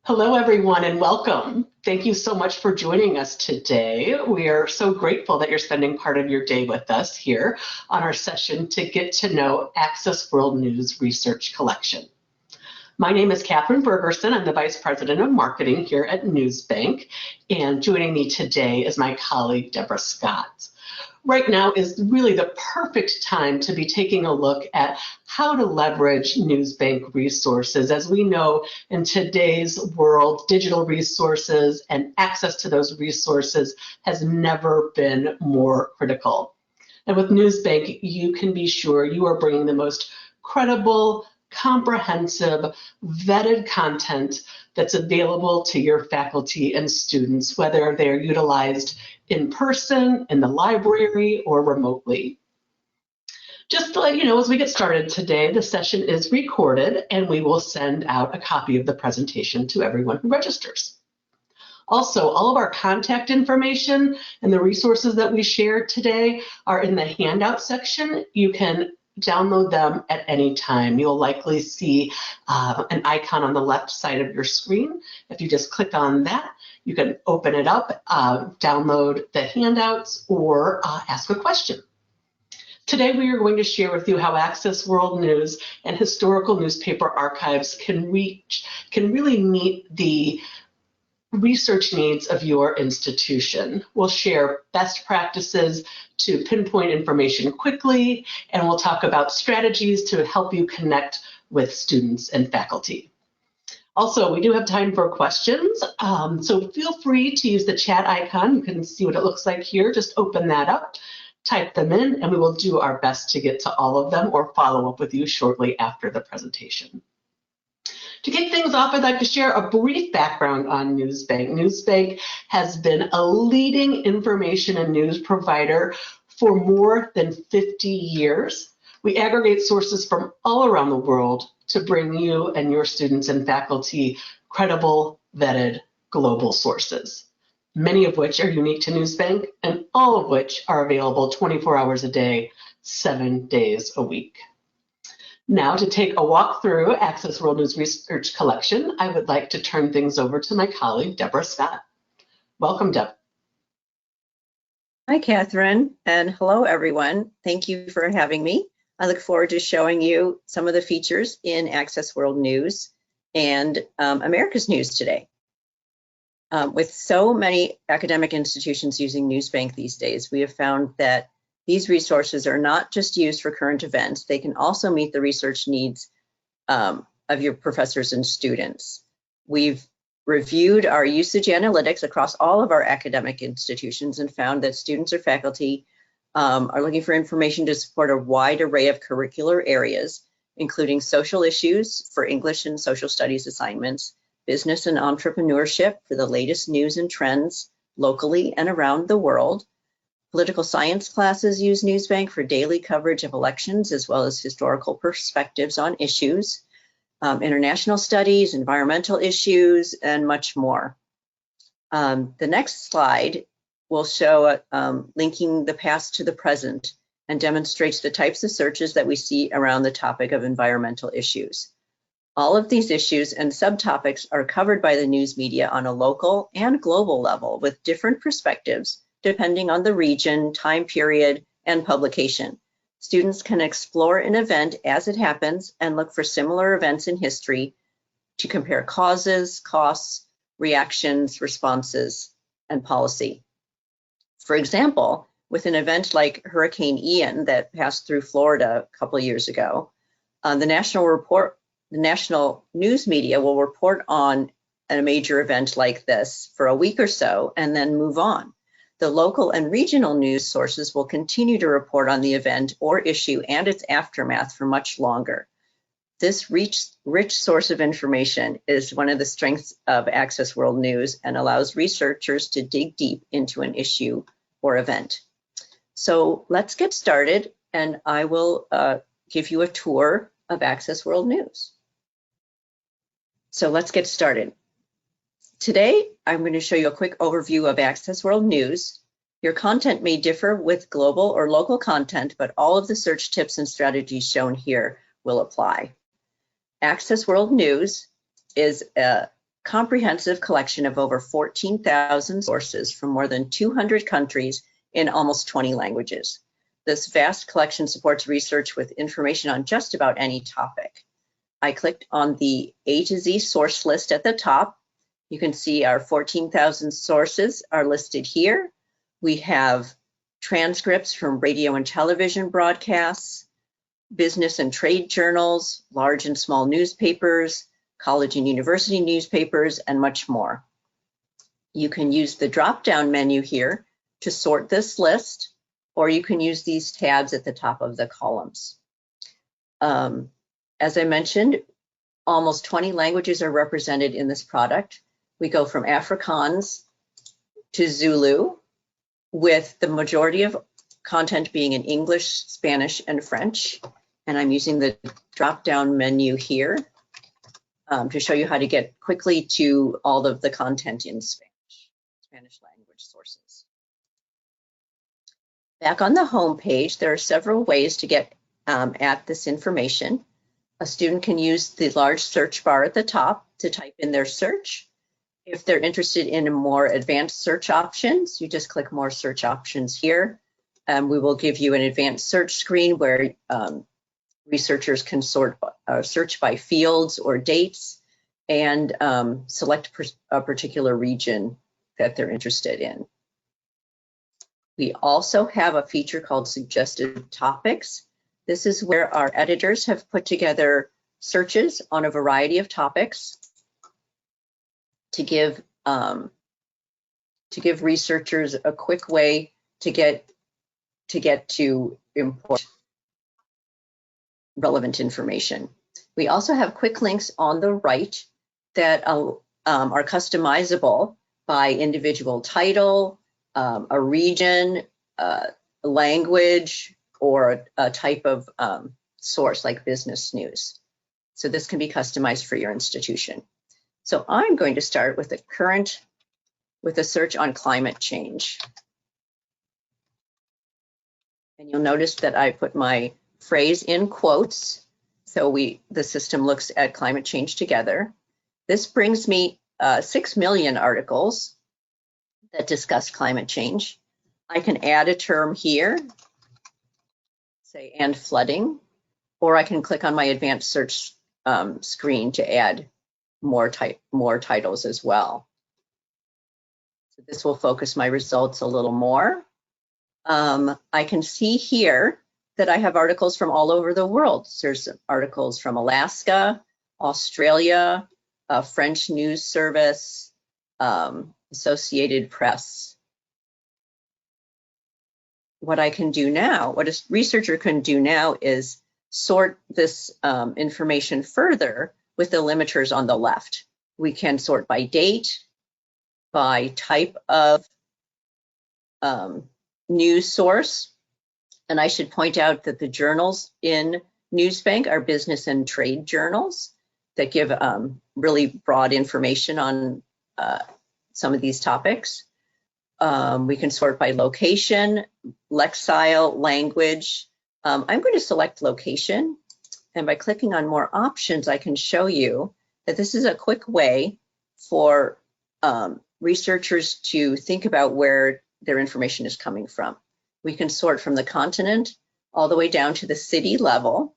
Hello, everyone, and welcome. Thank you so much for joining us today. We are so grateful that you're spending part of your day with us here on our session to get to know Access World News Research Collection. My name is Catherine Bergerson. I'm the Vice President of Marketing here at NewsBank, and joining me today is my colleague, Deborah Scott. Right now is really the perfect time to be taking a look at how to leverage NewsBank resources. As we know, in today's world, digital resources and access to those resources has never been more critical. And with NewsBank, you can be sure you are bringing the most credible, comprehensive, vetted content that's available to your faculty and students, whether they're utilized in person, in the library, or remotely. Just to let you know, as we get started today, the session is recorded and we will send out a copy of the presentation to everyone who registers. Also, all of our contact information and the resources that we shared today are in the handout section. You can download them at any time. You'll likely see an icon on the left side of your screen. If you just click on that, you can open it up, download the handouts, or ask a question. Today, we are going to share with you how Access World News and historical newspaper archives can really meet the research needs of your institution. We'll share best practices to pinpoint information quickly, and we'll talk about strategies to help you connect with students and faculty. Also, we do have time for questions, so feel free to use the chat icon. You can see what it looks like here. Just open that up, type them in, and we will do our best to get to all of them or follow up with you shortly after the presentation. To kick things off, I'd like to share a brief background on NewsBank. NewsBank has been a leading information and news provider for more than 50 years. We aggregate sources from all around the world to bring you and your students and faculty credible, vetted, global sources, many of which are unique to NewsBank and all of which are available 24 hours a day, 7 days a week. Now, to take a walk through Access World News Research Collection, I would like to turn things over to my colleague, Deborah Scott. Welcome, Deb. Hi, Catherine, and hello, everyone. Thank you for having me. I look forward to showing you some of the features in Access World News and America's News today. With so many academic institutions using NewsBank these days, we have found that these resources are not just used for current events, they can also meet the research needs of your professors and students. We've reviewed our usage analytics across all of our academic institutions and found that students or faculty are looking for information to support a wide array of curricular areas, including social issues for English and social studies assignments, business and entrepreneurship for the latest news and trends locally and around the world. Political science classes use NewsBank for daily coverage of elections as well as historical perspectives on issues, international studies, environmental issues, and much more. The next slide will show linking the past to the present and demonstrates the types of searches that we see around the topic of environmental issues. All of these issues and subtopics are covered by the news media on a local and global level with different perspectives depending on the region, time period, and publication. Students can explore an event as it happens and look for similar events in history to compare causes, costs, reactions, responses, and policy. For example, with an event like Hurricane Ian that passed through Florida a couple of years ago, the national news media will report on a major event like this for a week or so and then move on. The local and regional news sources will continue to report on the event or issue and its aftermath for much longer. This rich source of information is one of the strengths of Access World News and allows researchers to dig deep into an issue or event. So let's get started, and I will give you a tour of Access World News. So let's get started. Today, I'm going to show you a quick overview of Access World News. Your content may differ with global or local content, but all of the search tips and strategies shown here will apply. Access World News is a comprehensive collection of over 14,000 sources from more than 200 countries in almost 20 languages. This vast collection supports research with information on just about any topic. I clicked on the A to Z source list at the top. You can see our 14,000 sources are listed here. We have transcripts from radio and television broadcasts, business and trade journals, large and small newspapers, college and university newspapers, and much more. You can use the drop-down menu here to sort this list, or you can use these tabs at the top of the columns. As I mentioned, almost 20 languages are represented in this product. We go from Afrikaans to Zulu, with the majority of content being in English, Spanish, and French. And I'm using the drop-down menu here to show you how to get quickly to all of the content in Spanish language sources. Back on the home page, there are several ways to get at this information. A student can use the large search bar at the top to type in their search. If they're interested in more advanced search options, you just click more search options here. We will give you an advanced search screen where researchers can search by fields or dates and select a particular region that they're interested in. We also have a feature called Suggested Topics. This is where our editors have put together searches on a variety of topics to give researchers a quick way to get to import relevant information. We also have quick links on the right that are customizable by individual title, a region, language, or a type of source like business news. So this can be customized for your institution. So I'm going to start with a search on climate change. And you'll notice that I put my phrase in quotes. So the system looks at climate change together. This brings me 6 million articles that discuss climate change. I can add a term here, say, and flooding, or I can click on my advanced search screen to add more titles as well. So this will focus my results a little more. I can see here that I have articles from all over the world. There's articles from Alaska, Australia, French news service, Associated Press. What I can do now, what a researcher can do now is sort this information further with the limiters on the left. We can sort by date, by type of news source. And I should point out that the journals in NewsBank are business and trade journals that give really broad information on some of these topics. We can sort by location, lexile, language. I'm going to select location. And by clicking on more options, I can show you that this is a quick way for researchers to think about where their information is coming from. We can sort from the continent all the way down to the city level.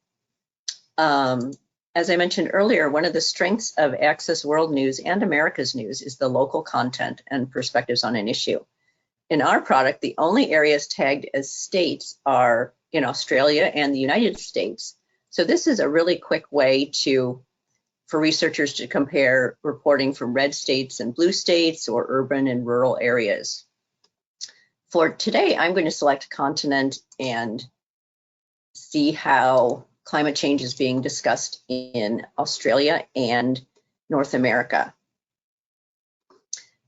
As I mentioned earlier, one of the strengths of Access World News and America's News is the local content and perspectives on an issue. In our product, the only areas tagged as states are in Australia and the United States. So this is a really quick way for researchers to compare reporting from red states and blue states or urban and rural areas. For today, I'm going to select continent and see how climate change is being discussed in Australia and North America.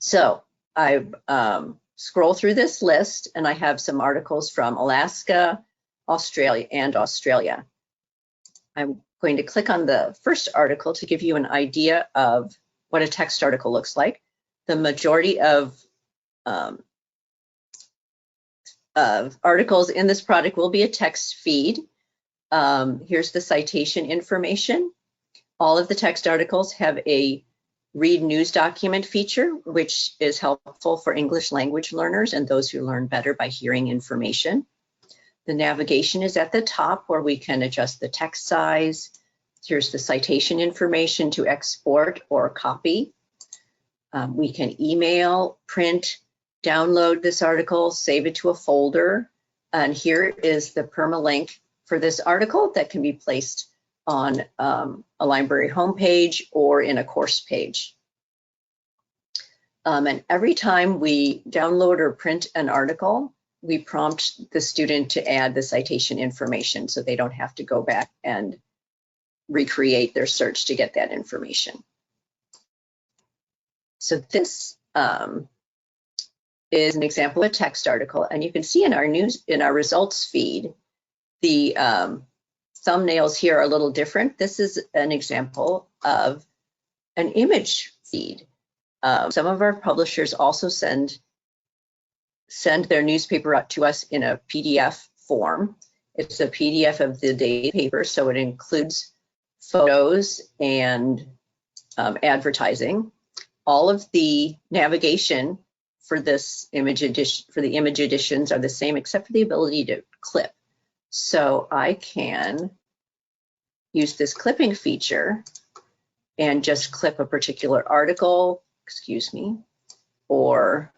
So I scroll through this list and I have some articles from Alaska, Australia, and Australia. I'm going to click on the first article to give you an idea of what a text article looks like. The majority of articles in this product will be a text feed. Here's the citation information. All of the text articles have a read news document feature, which is helpful for English language learners and those who learn better by hearing information. The navigation is at the top where we can adjust the text size. Here's the citation information to export or copy. We can email, print, download this article, save it to a folder. And here is the permalink for this article that can be placed on a library homepage or in a course page. And every time we download or print an article, we prompt the student to add the citation information so they don't have to go back and recreate their search to get that information. So this is an example of a text article, and you can see in our results feed, the thumbnails here are a little different. This is an example of an image feed. Some of our publishers also send their newspaper out to us in a PDF form. It's a PDF of the day paper, so it includes photos and advertising. All of the navigation for this image edition, for the image editions, are the same except for the ability to clip. So I can use this clipping feature and just clip a particular article, excuse me, or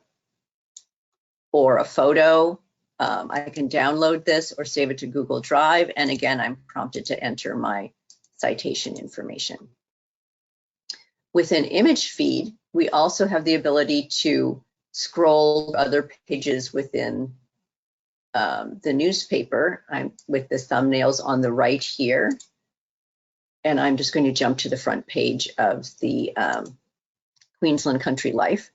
a photo. I can download this or save it to Google Drive. And again, I'm prompted to enter my citation information. With an image feed, we also have the ability to scroll other pages within the newspaper. I'm with the thumbnails on the right here. And I'm just going to jump to the front page of the Queensland Country Life.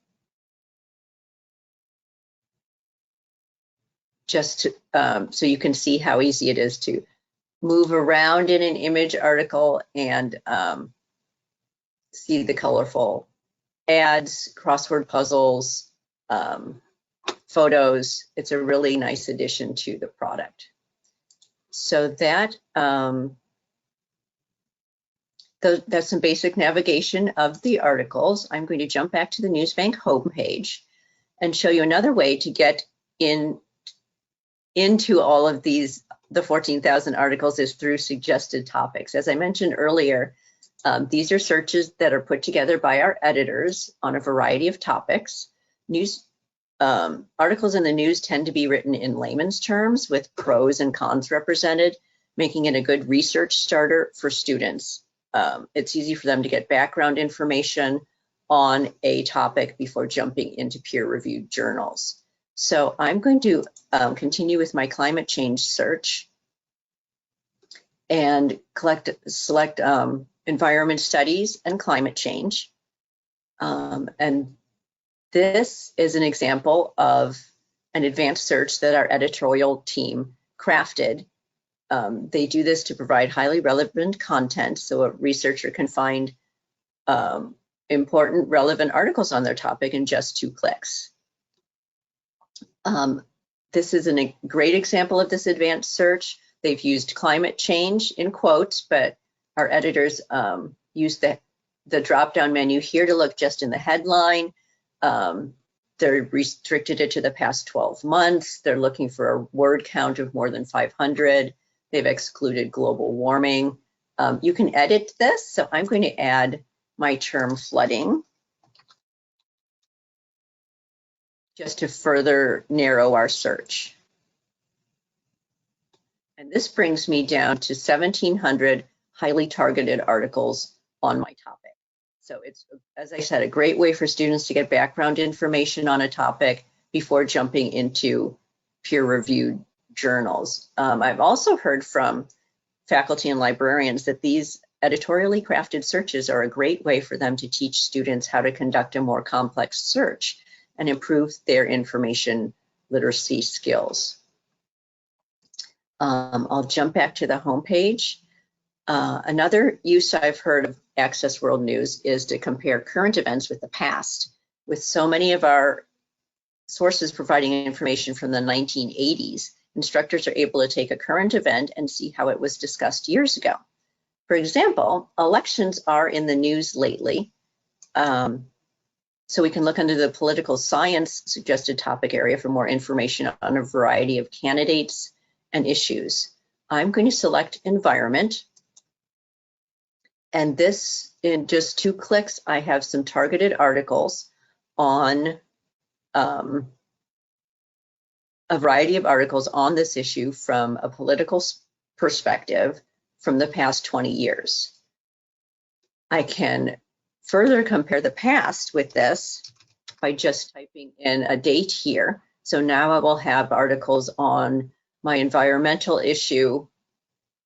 Just to, so you can see how easy it is to move around in an image article and see the colorful ads, crossword puzzles, photos. It's a really nice addition to the product. So that that's some basic navigation of the articles. I'm going to jump back to the NewsBank homepage and show you another way to get into all of these. The 14,000 articles is through suggested topics. As I mentioned earlier, these are searches that are put together by our editors on a variety of topics. Articles in the news tend to be written in layman's terms with pros and cons represented, making it a good research starter for students. It's easy for them to get background information on a topic before jumping into peer-reviewed journals. So I'm going to continue with my climate change search and select environment studies and climate change. And this is an example of an advanced search that our editorial team crafted. They do this to provide highly relevant content so a researcher can find important, relevant articles on their topic in just 2 clicks. This is a great example of this advanced search. They've used climate change in quotes, but our editors use the drop-down menu here to look just in the headline. They're restricted it to the past 12 months. They're looking for a word count of more than 500. They've excluded global warming. You can edit this, so I'm going to add my term flooding just to further narrow our search. And this brings me down to 1,700 highly targeted articles on my topic. So it's, as I said, a great way for students to get background information on a topic before jumping into peer-reviewed journals. I've also heard from faculty and librarians that these editorially crafted searches are a great way for them to teach students how to conduct a more complex search and improve their information literacy skills. I'll jump back to the homepage. Another use I've heard of Access World News is to compare current events with the past. With so many of our sources providing information from the 1980s, instructors are able to take a current event and see how it was discussed years ago. For example, elections are in the news lately, So we can look under the political science suggested topic area for more information on a variety of candidates and issues. I'm going to select environment. And this, in just 2 clicks, I have some targeted articles on a variety of articles on this issue from a political perspective from the past 20 years. I can further compare the past with this by just typing in a date here. So now I will have articles on my environmental issue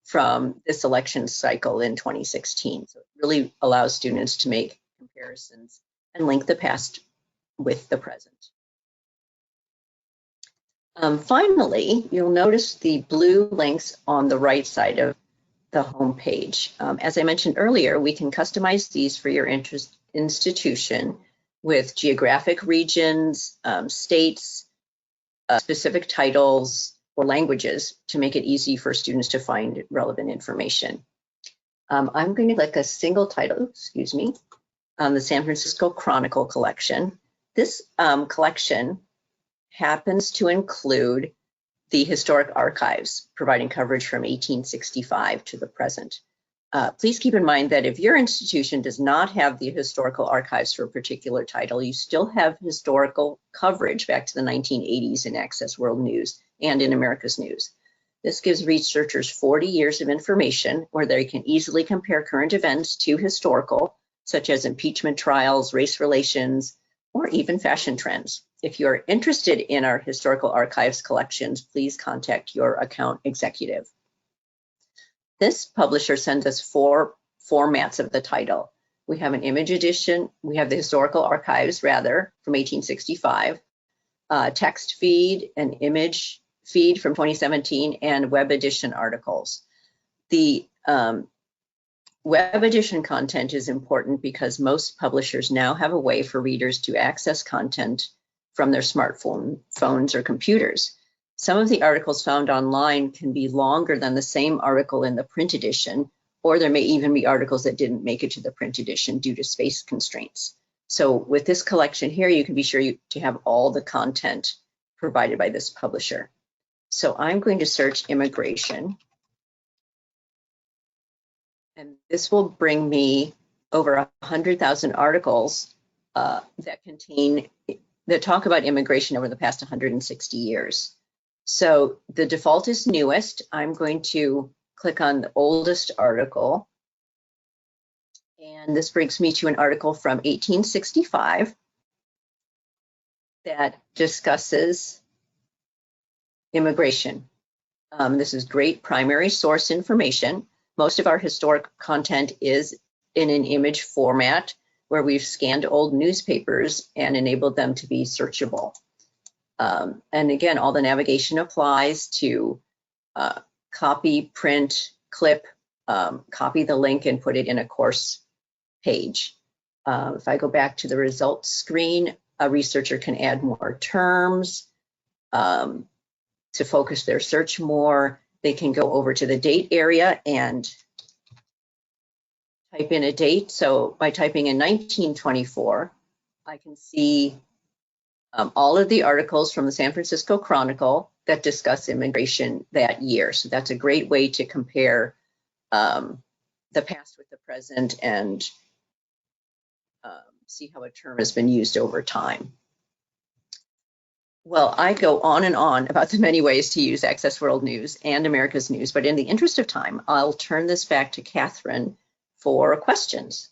from this election cycle in 2016. So it really allows students to make comparisons and link the past with the present. Finally, you'll notice the blue links on the right side of the home page. As I mentioned earlier, we can customize these for your institution with geographic regions, states, specific titles, or languages to make it easy for students to find relevant information. I'm going to click a single title, on the San Francisco Chronicle collection. This collection happens to include the historic archives, providing coverage from 1865 to the present. Please keep in mind that if your institution does not have the historical archives for a particular title, you still have historical coverage back to the 1980s in Access World News and in America's News. This gives researchers 40 years of information where they can easily compare current events to historical, such as impeachment trials, race relations, or even fashion trends. If you're interested in our historical archives collections, please contact your account executive. This publisher sends us 4 formats of the title. We have an image edition, we have the historical archives rather from 1865, text feed, an image feed from 2017, and web edition articles. The web edition content is important because most publishers now have a way for readers to access content from their smartphones or computers. Some of the articles found online can be longer than the same article in the print edition, or there may even be articles that didn't make it to the print edition due to space constraints. So with this collection here, you can be sure to have all the content provided by this publisher. So I'm going to search immigration. And this will bring me over 100,000 articles that talk about immigration over the past 160 years. So the default is newest. I'm going to click on the oldest article. And this brings me to an article from 1865 that discusses immigration. This is great primary source information. Most of our historic content is in an image format where we've scanned old newspapers and enabled them to be searchable. And again, all the navigation applies to copy, print, clip, copy the link and put it in a course page. If I go back to the results screen, a researcher can add more terms to focus their search more. They can go over to the date area and type in a date. So by typing in 1924, I can see all of the articles from the San Francisco Chronicle that discuss immigration that year. So that's a great way to compare the past with the present and see how a term has been used over time. Well, I go on and on about the many ways to use Access World News and America's News, but in the interest of time, I'll turn this back to Catherine for questions.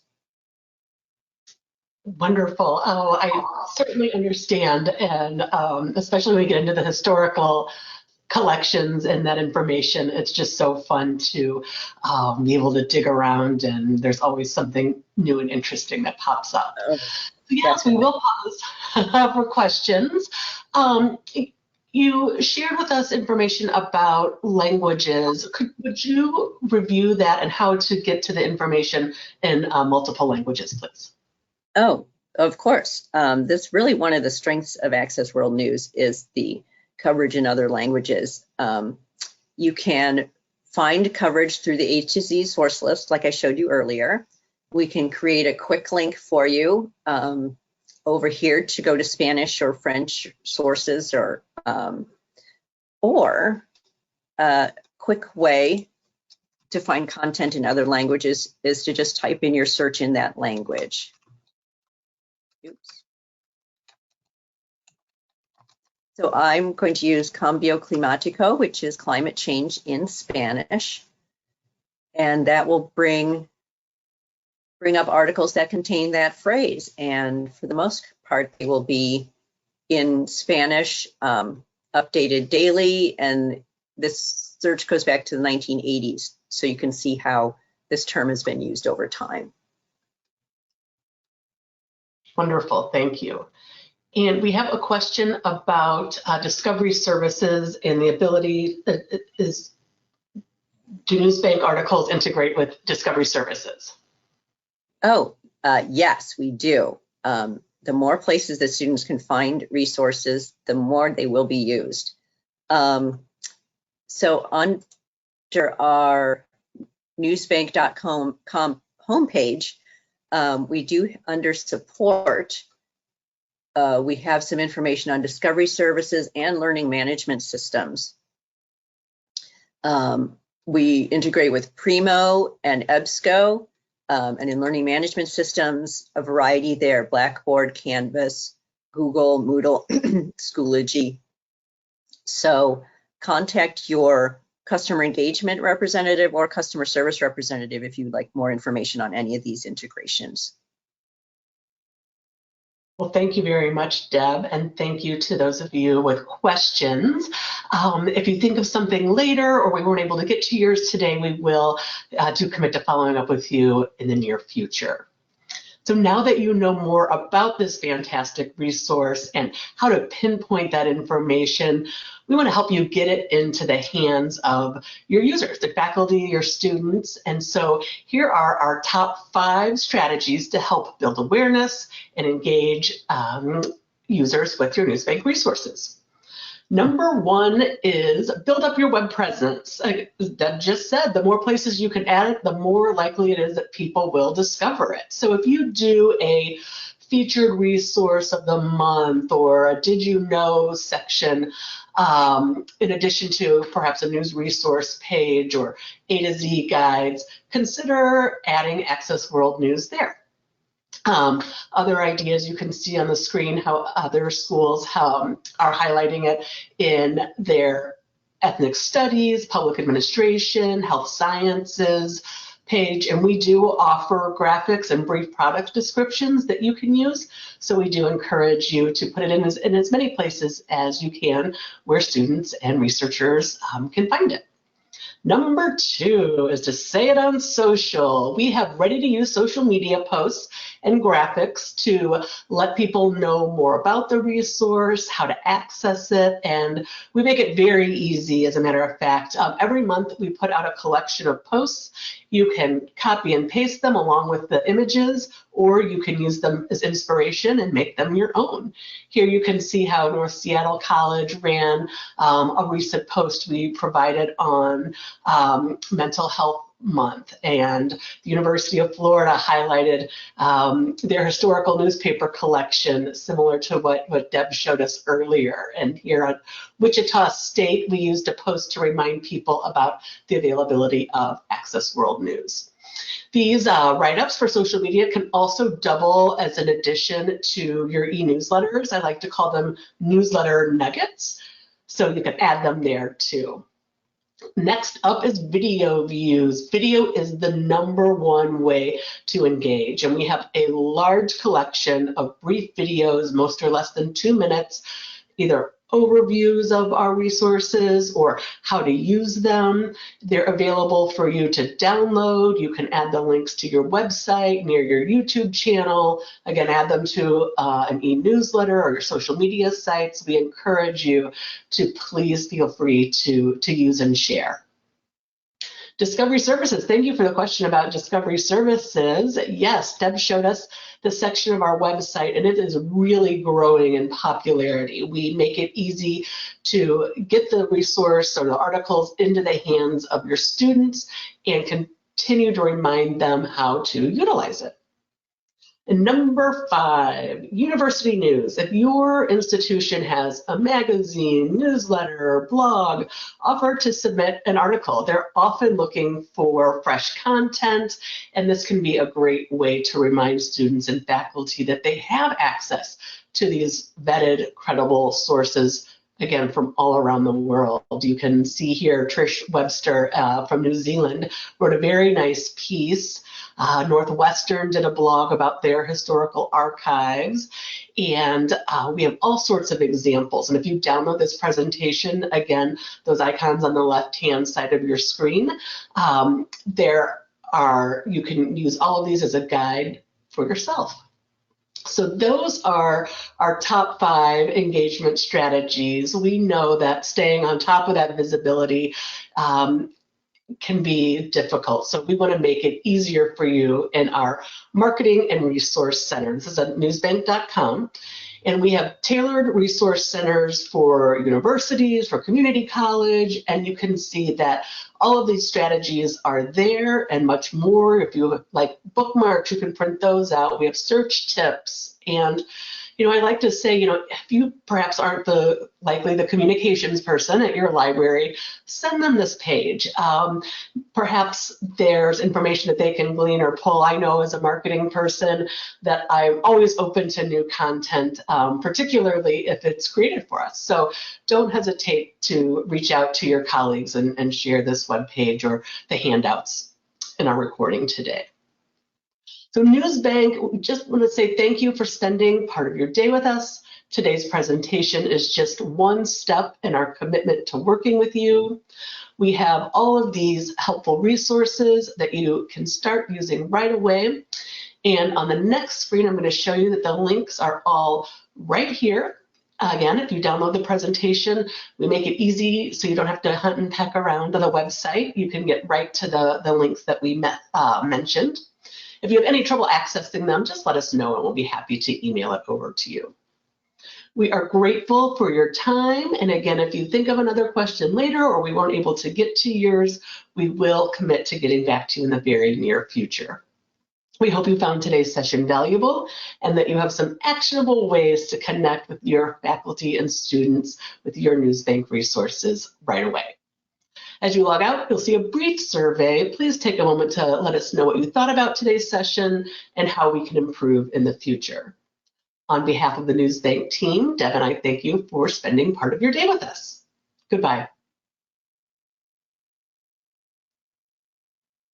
Wonderful. Oh, I certainly understand, and especially when we get into the historical collections and that information, it's just so fun to be able to dig around, and there's always something new and interesting that pops up. So yes, we will pause for questions. You shared with us information about languages. Would you review that and how to get to the information in multiple languages, please? Oh, of course. This really one of the strengths of Access World News is the coverage in other languages. You can find coverage through the A to Z source list, like I showed you earlier. We can create a quick link for you over here to go to Spanish or French sources, or a quick way to find content in other languages is to just type in your search in that language. Oops. So I'm going to use Cambio Climático, which is climate change in Spanish. And that will bring up articles that contain that phrase. And for the most part, they will be in Spanish, updated daily. And this search goes back to the 1980s. So you can see how this term has been used over time. Wonderful, thank you. And we have a question about discovery services and the ability do NewsBank articles integrate with discovery services? Oh, yes, we do. The more places that students can find resources, the more they will be used. So under our newsbank.com homepage, we do, under support, we have some information on discovery services and learning management systems. We integrate with Primo and EBSCO, and in learning management systems, a variety there: Blackboard, Canvas, Google, Moodle, Schoology. So contact your customer engagement representative or customer service representative if you'd like more information on any of these integrations. Well, thank you very much, Deb, and thank you to those of you with questions. If you think of something later or we weren't able to get to yours today, we will do commit to following up with you in the near future. So now that you know more about this fantastic resource and how to pinpoint that information, we want to help you get it into the hands of your users, the faculty, your students. And so here are our top 5 strategies to help build awareness and engage users with your NewsBank resources. Number 1 is build up your web presence. Deb just said, the more places you can add it, the more likely it is that people will discover it. So if you do a featured resource of the month or a did you know section, in addition to perhaps a news resource page or A to Z guides, consider adding Access World News there. Other ideas you can see on the screen how other schools are highlighting it in their ethnic studies, public administration, health sciences page, and we do offer graphics and brief product descriptions that you can use. So we do encourage you to put it in as many places as you can where students and researchers can find it. Number 2 is to say it on social. We have ready-to-use social media posts and graphics to let people know more about the resource, how to access it, and we make it very easy, as a matter of fact. Every month we put out a collection of posts. You can copy and paste them along with the images, or you can use them as inspiration and make them your own. Here you can see how North Seattle College ran a recent post we provided on Mental Health Month, and the University of Florida highlighted their historical newspaper collection, similar to what Deb showed us earlier. And here at Wichita State, we used a post to remind people about the availability of Access World News. These write-ups for social media can also double as an addition to your e-newsletters. I like to call them newsletter nuggets, so you can add them there too. Next up is video views. Video is the #1 way to engage, and we have a large collection of brief videos, most or less than 2 minutes, either overviews of our resources or how to use them. They're available for you to download. You can add the links to your website, near your YouTube channel. Again, add them to an e-newsletter or your social media sites. We encourage you to please feel free to use and share. Discovery services. Thank you for the question about discovery services. Yes, Deb showed us the section of our website, and it is really growing in popularity. We make it easy to get the resource or the articles into the hands of your students and can continue to remind them how to utilize it. And number 5, university news. If your institution has a magazine, newsletter, blog, offer to submit an article. They're often looking for fresh content, and this can be a great way to remind students and faculty that they have access to these vetted, credible sources, again, from all around the world. You can see here Trish Webster from New Zealand wrote a very nice piece. Northwestern did a blog about their historical archives, and we have all sorts of examples. And if you download this presentation, again, those icons on the left-hand side of your screen, you can use all of these as a guide for yourself. So those are our top 5 engagement strategies. We know that staying on top of that visibility can be difficult. So we want to make it easier for you in our marketing and resource center. This is at newsbank.com. And we have tailored resource centers for universities, for community college, and you can see that all of these strategies are there and much more. If you like bookmarks, you can print those out. We have search tips, and I like to say, if you perhaps aren't likely the communications person at your library, send them this page. Perhaps there's information that they can glean or pull. I know as a marketing person that I'm always open to new content, particularly if it's created for us. So don't hesitate to reach out to your colleagues and share this webpage or the handouts in our recording today. So NewsBank, we just want to say thank you for spending part of your day with us. Today's presentation is just one step in our commitment to working with you. We have all of these helpful resources that you can start using right away. And on the next screen, I'm going to show you that the links are all right here. Again, if you download the presentation, we make it easy so you don't have to hunt and peck around on the website. You can get right to the links that we mentioned. If you have any trouble accessing them, just let us know and we'll be happy to email it over to you. We are grateful for your time. And again, if you think of another question later or we weren't able to get to yours, we will commit to getting back to you in the very near future. We hope you found today's session valuable and that you have some actionable ways to connect with your faculty and students with your NewsBank resources right away. As you log out, you'll see a brief survey. Please take a moment to let us know what you thought about today's session and how we can improve in the future. On behalf of the NewsBank team, Deb and I thank you for spending part of your day with us. Goodbye.